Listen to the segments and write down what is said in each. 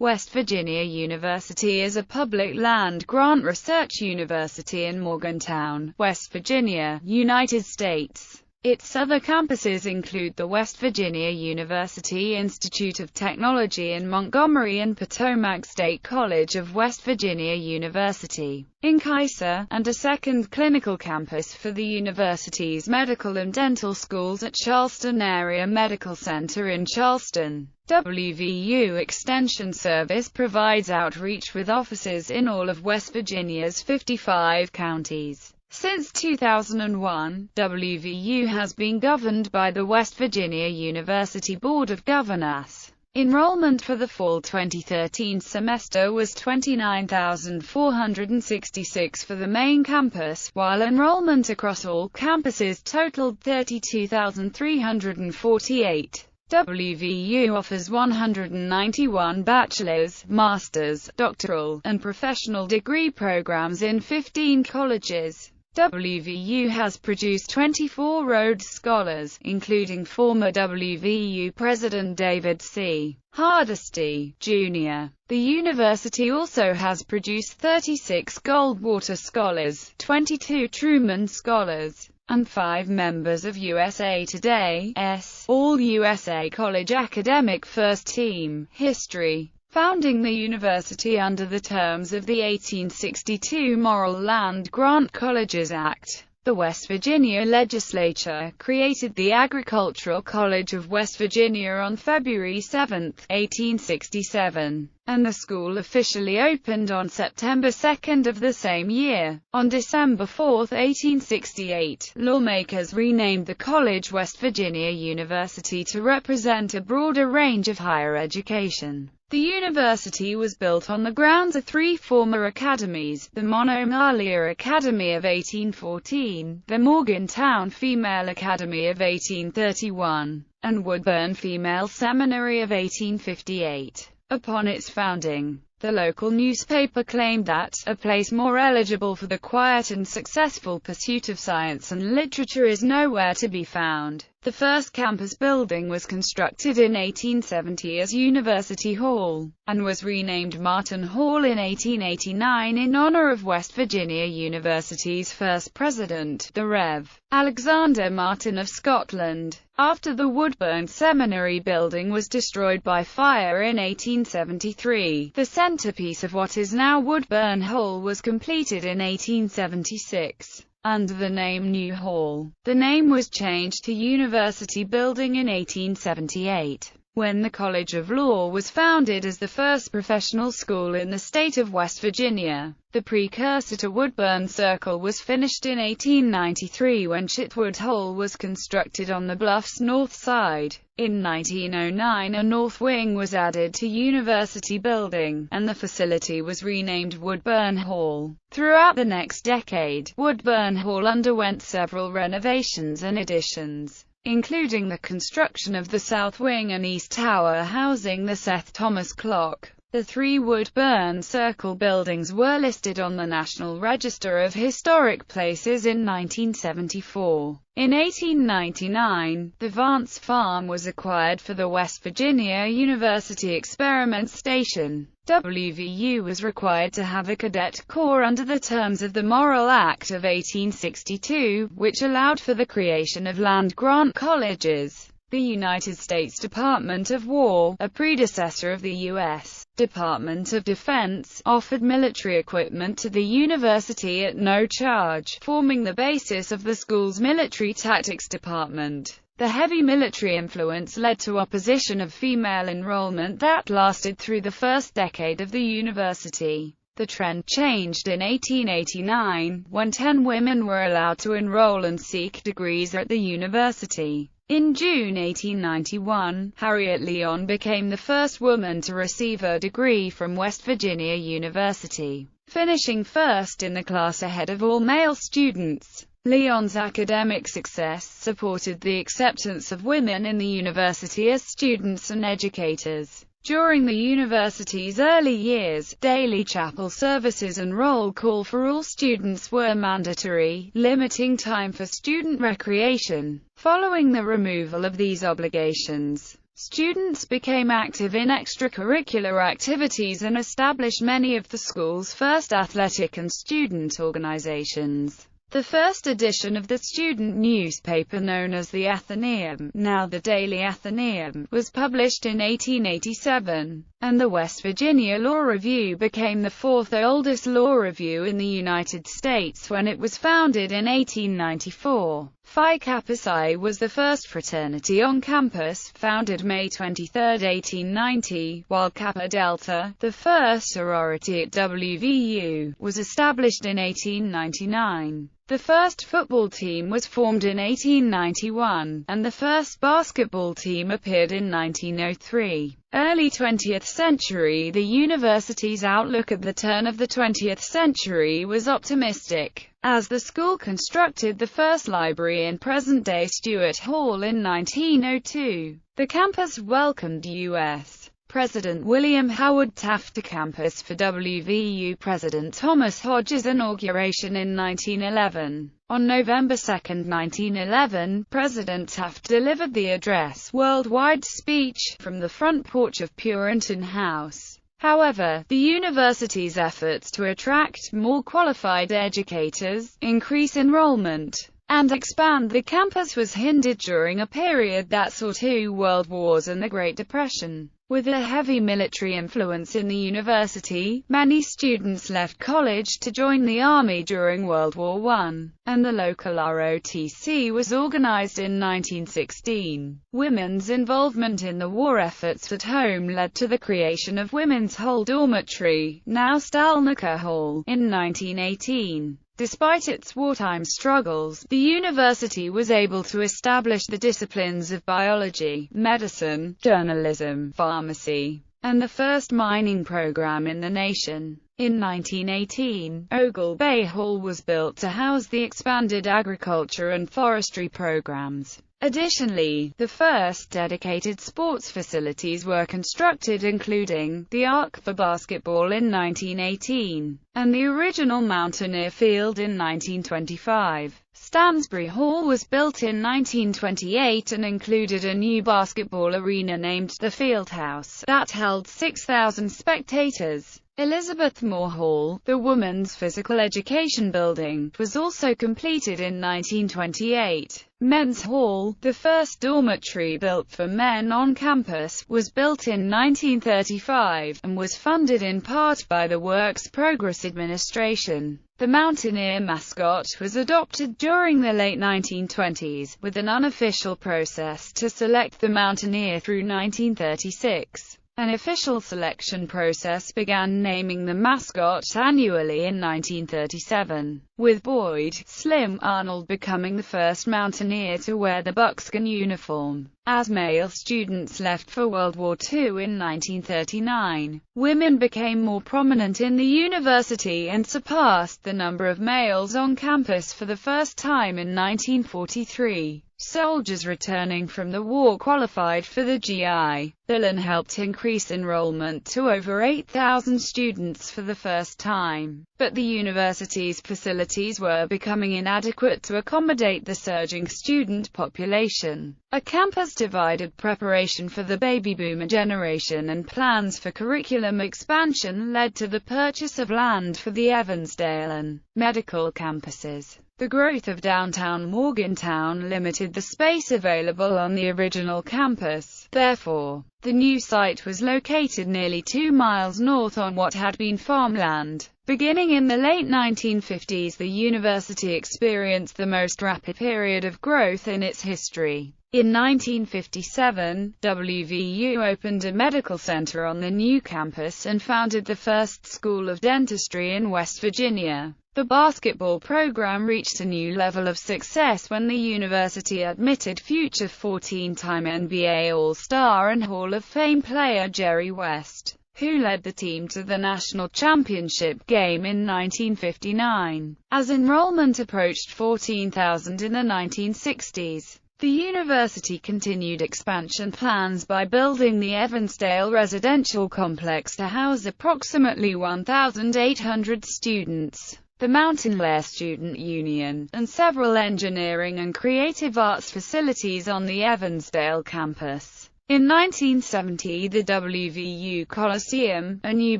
West Virginia University is a public land-grant research university in Morgantown, West Virginia, United States. Its other campuses include the West Virginia University Institute of Technology in Montgomery and Potomac State College of West Virginia University in Keiser, and a second clinical campus for the university's medical and dental schools at Charleston Area Medical Center in Charleston. WVU Extension Service provides outreach with offices in all of West Virginia's 55 counties. Since 2001, WVU has been governed by the West Virginia University Board of Governors. Enrollment for the fall 2013 semester was 29,466 for the main campus, while enrollment across all campuses totaled 32,348. WVU offers 191 bachelor's, master's, doctoral, and professional degree programs in 15 colleges. WVU has produced 24 Rhodes Scholars, including former WVU President David C. Hardesty, Jr. The university also has produced 36 Goldwater Scholars, 22 Truman Scholars, and 5 members of USA Today's All-USA College Academic First Team. History. Founding the university under the terms of the 1862 Morrill Land Grant Colleges Act, the West Virginia legislature created the Agricultural College of West Virginia on February 7, 1867, and the school officially opened on September 2 of the same year. On December 4, 1868, lawmakers renamed the college West Virginia University to represent a broader range of higher education. The university was built on the grounds of 3 former academies: the Monomalia Academy of 1814, the Morgantown Female Academy of 1831, and Woodburn Female Seminary of 1858. Upon its founding, the local newspaper claimed that a place more eligible for the quiet and successful pursuit of science and literature is nowhere to be found. The first campus building was constructed in 1870 as University Hall, and was renamed Martin Hall in 1889 in honor of West Virginia University's first president, the Rev. Alexander Martin of Scotland. After the Woodburn Seminary building was destroyed by fire in 1873, the centerpiece of what is now Woodburn Hall was completed in 1876. Under the name New Hall, the name was changed to University Building in 1878, when the College of Law was founded as the first professional school in the state of West Virginia. The precursor to Woodburn Circle was finished in 1893 when Chitwood Hall was constructed on the bluff's north side. In 1909 a north wing was added to University Building, and the facility was renamed Woodburn Hall. Throughout the next decade, Woodburn Hall underwent several renovations and additions, including the construction of the south wing and east tower housing the Seth Thomas Clock. The 3 Woodburn Circle buildings were listed on the National Register of Historic Places in 1974. In 1899, the Vance Farm was acquired for the West Virginia University Experiment Station. WVU was required to have a cadet corps under the terms of the Morrill Act of 1862, which allowed for the creation of land-grant colleges. The United States Department of War, a predecessor of the U.S. Department of Defense, offered military equipment to the university at no charge, forming the basis of the school's military tactics department. The heavy military influence led to opposition of female enrollment that lasted through the first decade of the university. The trend changed in 1889, when 10 women were allowed to enroll and seek degrees at the university. In June 1891, Harriet Leon became the first woman to receive a degree from West Virginia University, finishing first in the class ahead of all male students. Leon's academic success supported the acceptance of women in the university as students and educators. During the university's early years, daily chapel services and roll call for all students were mandatory, limiting time for student recreation. Following the removal of these obligations, Students became active in extracurricular activities and established many of the school's first athletic and student organizations. The first edition of the student newspaper known as the Athenaeum, now the Daily Athenaeum, was published in 1887, and the West Virginia Law Review became the fourth oldest law review in the United States when it was founded in 1894. Phi Kappa Psi was the first fraternity on campus, founded May 23, 1890, while Kappa Delta, the first sorority at WVU, was established in 1899. The first football team was formed in 1891, and the first basketball team appeared in 1903. Early 20th century. The university's outlook at the turn of the 20th century was optimistic, as the school constructed the first library in present-day Stuart Hall in 1902. The campus welcomed U.S. President William Howard Taft to campus for WVU President Thomas Hodges' inauguration in 1911. On November 2, 1911, President Taft delivered the address, worldwide speech, from the front porch of Purinton House. However, the university's efforts to attract more qualified educators, increase enrollment, and expand the campus was hindered during a period that saw two world wars and the Great Depression. With a heavy military influence in the university, many students left college to join the Army during World War I, and the local ROTC was organized in 1916. Women's involvement in the war efforts at home led to the creation of Women's Hall Dormitory, now Stalnaker Hall, in 1918. Despite its wartime struggles, the university was able to establish the disciplines of biology, medicine, journalism, pharmacy, and the first mining program in the nation. In 1918, Ogle Bay Hall was built to house the expanded agriculture and forestry programs. Additionally, the first dedicated sports facilities were constructed, including the Arc for basketball in 1918, and the original Mountaineer Field in 1925. Stansbury Hall was built in 1928 and included a new basketball arena named the Fieldhouse, that held 6,000 spectators. Elizabeth Moore Hall, the women's physical education building, was also completed in 1928. Men's Hall, the first dormitory built for men on campus, was built in 1935, and was funded in part by the Works Progress Administration. The Mountaineer mascot was adopted during the late 1920s, with an unofficial process to select the Mountaineer through 1936. An official selection process began naming the mascot annually in 1937, with Boyd "Slim" Arnold becoming the first Mountaineer to wear the buckskin uniform. As male students left for World War II in 1939, women became more prominent in the university and surpassed the number of males on campus for the first time in 1943. Soldiers returning from the war qualified for the GI Bill and helped increase enrollment to over 8,000 students for the first time. But the university's facilities were becoming inadequate to accommodate the surging student population. A campus-divided preparation for the baby boomer generation and plans for curriculum expansion led to the purchase of land for the Evansdale and medical campuses. The growth of downtown Morgantown limited the space available on the original campus. Therefore, the new site was located nearly 2 miles north on what had been farmland. Beginning in the late 1950s, the university experienced the most rapid period of growth in its history. In 1957, WVU opened a medical center on the new campus and founded the first school of dentistry in West Virginia. The basketball program reached a new level of success when the university admitted future 14-time NBA All-Star and Hall of Fame player Jerry West, who led the team to the national championship game in 1959. As enrollment approached 14,000 in the 1960s, the university continued expansion plans by building the Evansdale residential complex to house approximately 1,800 students, the Mountain-Lair Student Union, and several engineering and creative arts facilities on the Evansdale campus. In 1970, the Wvu Coliseum, a new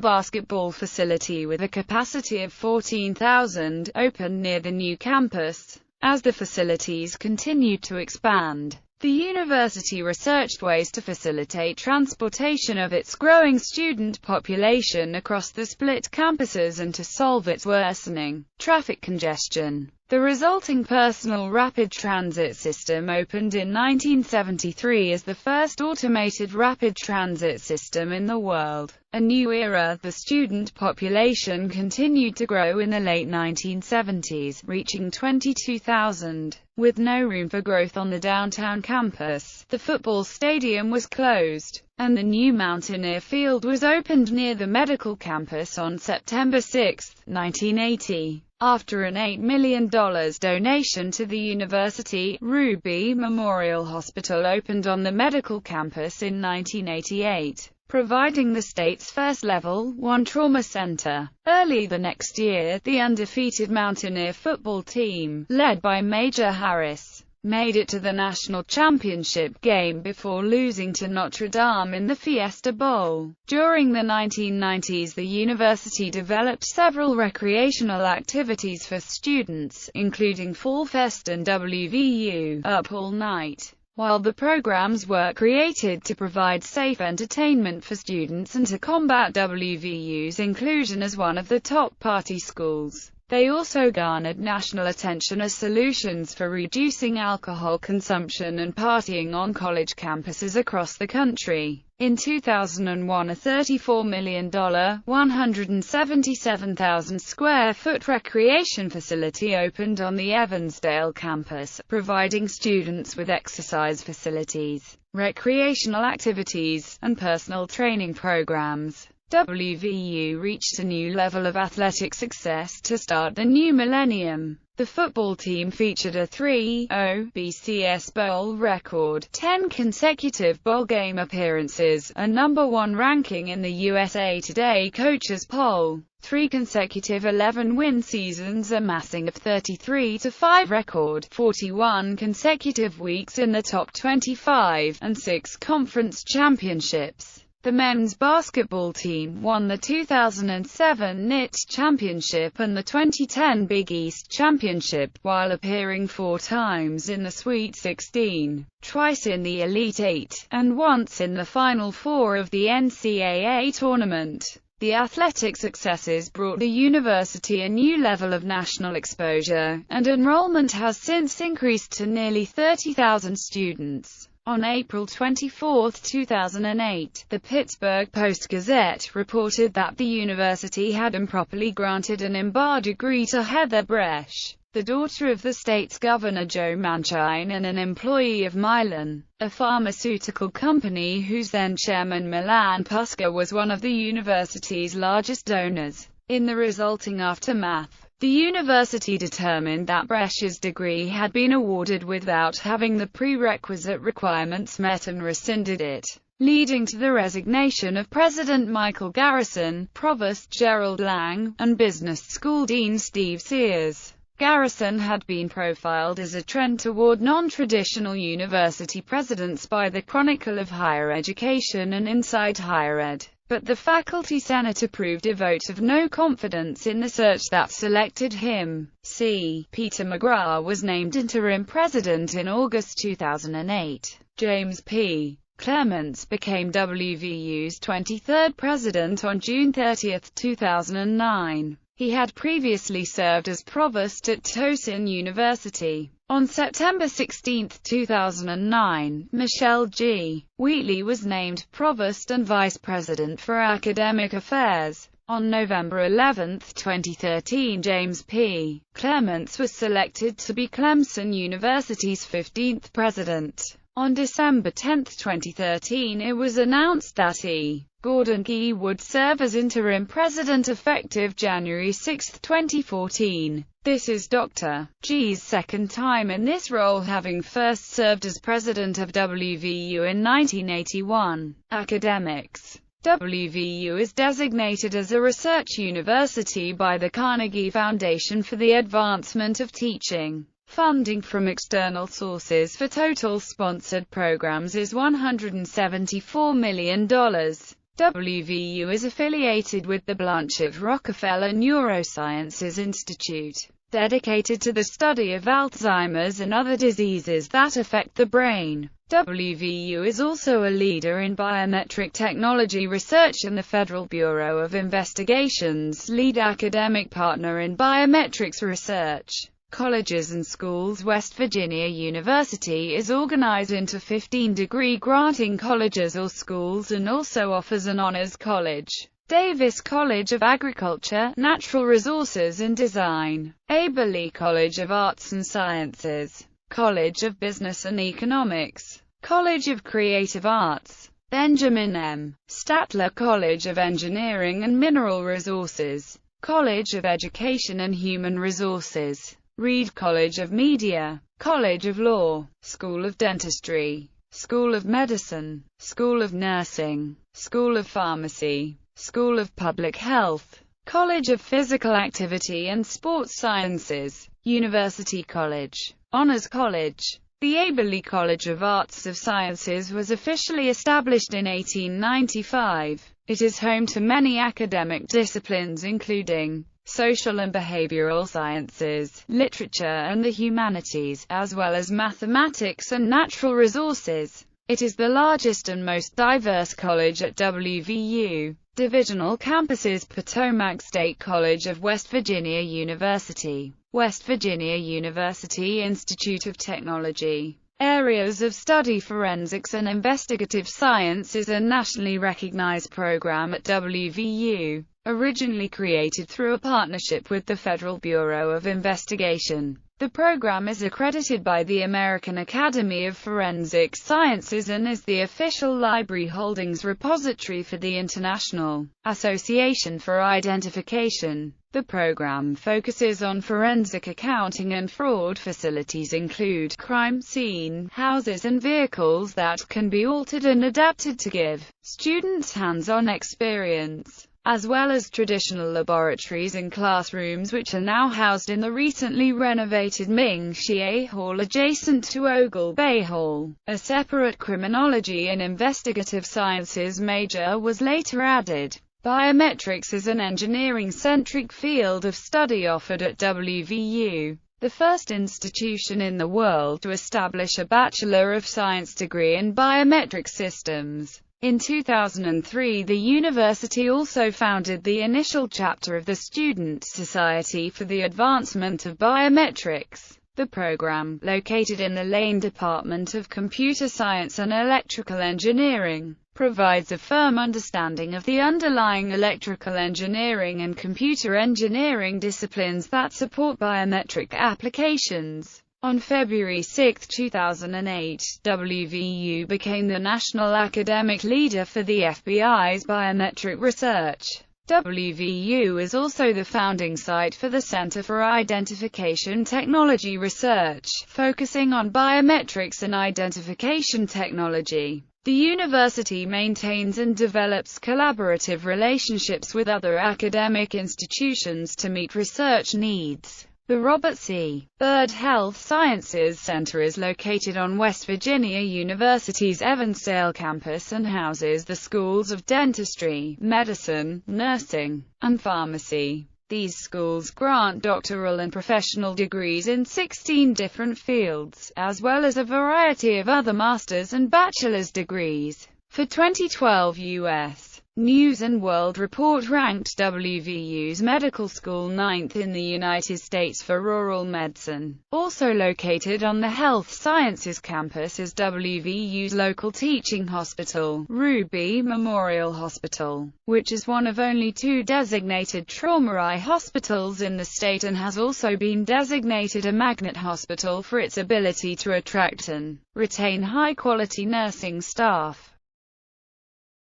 basketball facility with a capacity of 14,000, opened near the new campus. As the facilities continued to expand, the university researched ways to facilitate transportation of its growing student population across the split campuses and to solve its worsening traffic congestion. The resulting personal rapid transit system opened in 1973 as the first automated rapid transit system in the world. A new era, the student population continued to grow in the late 1970s, reaching 22,000. With no room for growth on the downtown campus, the football stadium was closed, and the new Mountaineer Field was opened near the medical campus on September 6, 1980. After an $8 million donation to the university, Ruby Memorial Hospital opened on the medical campus in 1988, providing the state's first Level 1 trauma center. Early the next year, the undefeated Mountaineer football team, led by Major Harris, made it to the national championship game before losing to Notre Dame in the Fiesta Bowl. During the 1990s, the university developed several recreational activities for students, including Fall Fest and WVU Up All Night. While the programs were created to provide safe entertainment for students and to combat WVU's inclusion as one of the top party schools, they also garnered national attention as solutions for reducing alcohol consumption and partying on college campuses across the country. In 2001, a $34 million, 177,000 square foot recreation facility opened on the Evansdale campus, providing students with exercise facilities, recreational activities, and personal training programs. WVU reached a new level of athletic success to start the new millennium. The football team featured a 3-0 BCS Bowl record, 10 consecutive bowl game appearances, a number 1 ranking in the USA Today Coaches Poll, 3 consecutive 11-win seasons, amassing a 33-5 record, 41 consecutive weeks in the top 25, and 6 conference championships. The men's basketball team won the 2007 NIT Championship and the 2010 Big East Championship, while appearing 4 times in the Sweet 16, twice in the Elite 8, and once in the Final Four of the NCAA tournament. The athletic successes brought the university a new level of national exposure, and enrollment has since increased to nearly 30,000 students. On April 24, 2008, the Pittsburgh Post-Gazette reported that the university had improperly granted an MBA degree to Heather Bresch, the daughter of the state's Governor Joe Manchin and an employee of Mylan, a pharmaceutical company whose then chairman Milan Puska was one of the university's largest donors. In the resulting aftermath, the university determined that Bresch's degree had been awarded without having the prerequisite requirements met and rescinded it, leading to the resignation of President Michael Garrison, Provost Gerald Lang, and Business School Dean Steve Sears. Garrison had been profiled as a trend toward non-traditional university presidents by the Chronicle of Higher Education and Inside Higher Ed. But the faculty senate approved a vote of no confidence in the search that selected him. Peter McGrath was named interim president in August 2008. James P. Clements became WVU's 23rd president on June 30, 2009. He had previously served as provost at Towson University. On September 16, 2009, Michelle G. Wheatley was named provost and vice president for academic affairs. On November 11, 2013, James P. Clements was selected to be Clemson University's 15th president. On December 10, 2013, it was announced that E. Gordon Gee would serve as interim president effective January 6, 2014. This is Dr. Gee's second time in this role, having first served as president of WVU in 1981. Academics. WVU is designated as a research university by the Carnegie Foundation for the Advancement of Teaching. Funding from external sources for total sponsored programs is $174 million. WVU is affiliated with the Blanchett Rockefeller Neurosciences Institute, dedicated to the study of Alzheimer's and other diseases that affect the brain. WVU is also a leader in biometric technology research and the Federal Bureau of Investigation's lead academic partner in biometrics research. Colleges and schools. West Virginia University is organized into 15 degree-granting colleges or schools and also offers an honors college. Davis College of Agriculture, Natural Resources and Design, Aberle College of Arts and Sciences, College of Business and Economics, College of Creative Arts, Benjamin M. Statler College of Engineering and Mineral Resources, College of Education and Human Resources, Reed College of Media, College of Law, School of Dentistry, School of Medicine, School of Nursing, School of Pharmacy, School of Public Health, College of Physical Activity and Sports Sciences, University College, Honors College. The Aberle College of Arts and Sciences was officially established in 1895. It is home to many academic disciplines including social and behavioral sciences, literature and the humanities, as well as mathematics and natural resources. It is the largest and most diverse college at WVU. Divisional campuses: Potomac State College of West Virginia University, West Virginia University Institute of Technology. Areas of study: forensics and investigative science is a nationally recognized program at WVU, originally created through a partnership with the Federal Bureau of Investigation. The program is accredited by the American Academy of Forensic Sciences and is the official library holdings repository for the International Association for Identification. The program focuses on forensic accounting and fraud. Facilities include crime scene, houses and vehicles that can be altered and adapted to give students hands-on experience, as well as traditional laboratories and classrooms which are now housed in the recently renovated Ming Xie Hall adjacent to Ogle Bay Hall. A separate criminology and investigative sciences major was later added. Biometrics is an engineering-centric field of study offered at WVU, the first institution in the world to establish a Bachelor of Science degree in biometric systems. In 2003, the university also founded the initial chapter of the Student Society for the Advancement of Biometrics. The program, located in the Lane Department of Computer Science and Electrical Engineering, provides a firm understanding of the underlying electrical engineering and computer engineering disciplines that support biometric applications. On February 6, 2008, WVU became the national academic leader for the FBI's biometric research. WVU is also the founding site for the Center for Identification Technology Research, focusing on biometrics and identification technology. The university maintains and develops collaborative relationships with other academic institutions to meet research needs. The Robert C. Byrd Health Sciences Center is located on West Virginia University's Evansdale campus and houses the schools of dentistry, medicine, nursing, and pharmacy. These schools grant doctoral and professional degrees in 16 different fields, as well as a variety of other master's and bachelor's degrees. For 2012, U.S. News & World Report ranked WVU's medical school 9th in the United States for rural medicine. Also located on the Health Sciences campus is WVU's local teaching hospital, Ruby Memorial Hospital, which is one of only 2 designated trauma eye hospitals in the state and has also been designated a magnet hospital for its ability to attract and retain high-quality nursing staff.